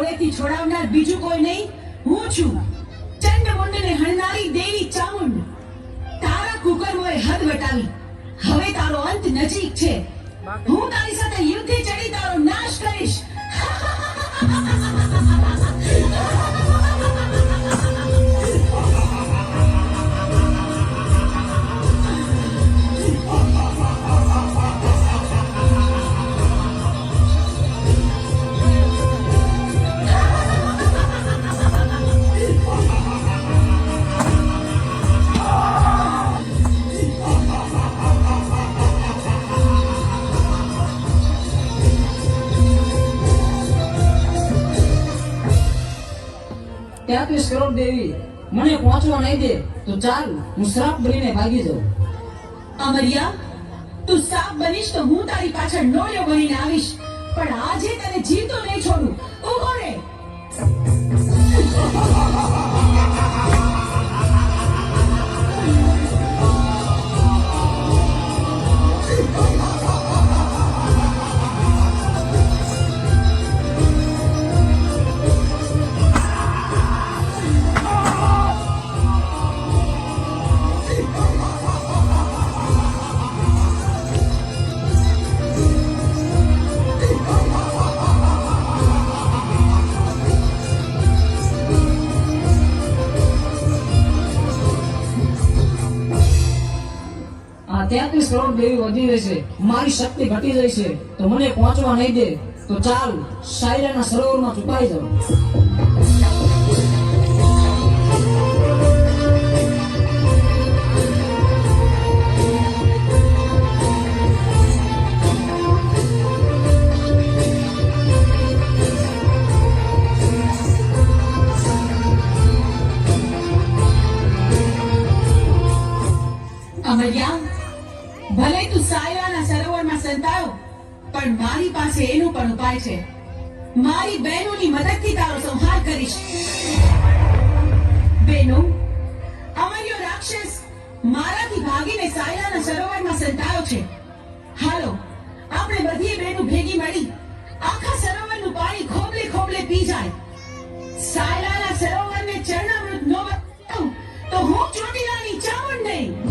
કોળેથી છોડાવનાર બીજું કોઈ નહીં, હું છું ચંડમુંડને હણનારી દેવી ચામુંડ. તારા કુકર્મોએ હદ વટાવી, હવે તારો અંત નજીક છે. હું તારી સાથે યુદ્ધે ચડી તારો નાશ કરીશ. તેત્રીસ કરોડ દેવી મને પહોંચવા નહીં દે તો ચાલ હું શ્રાપ બનીને ભાગી જાઉં. અમરિયા, તું સાપ બનીશ તો હું તારી પાછળ નોળિયો બનીને આવીશ, પણ આજે તને જીવતો નહીં છોડું. ઊભો રહે. આ 33 કરોડ દેવી વધી રહી છે, મારી શક્તિ ઘટી રહી છે, તો મને પહોંચવા નહીં દે તો ચાલ શાયરાના સરોવરમાં છુપાઈ જાઉં. અમરિયા, ભલે તું સાયરાના સરોવરમાં સંતાયો, પણ મારી પાસે એનું પણ ઉપાય છે. મારી બહેનોની મદદથી તારો સંહાર કરીશ. બહેનો, અમર્યો રાક્ષસ મારાથી ભાગીને સાયરાના સરોવરમાં સંતાયો છે. હાલો, આપણે બધી બહેનો ભેગી મળી આખા સરોવરનું પાણી ખોબલે ખોબલે પી જાય. સાયરાના સરોવરને ચરણામૃત ન બનાવું તો હું ચોટીલાની ચામુંડ નહીં.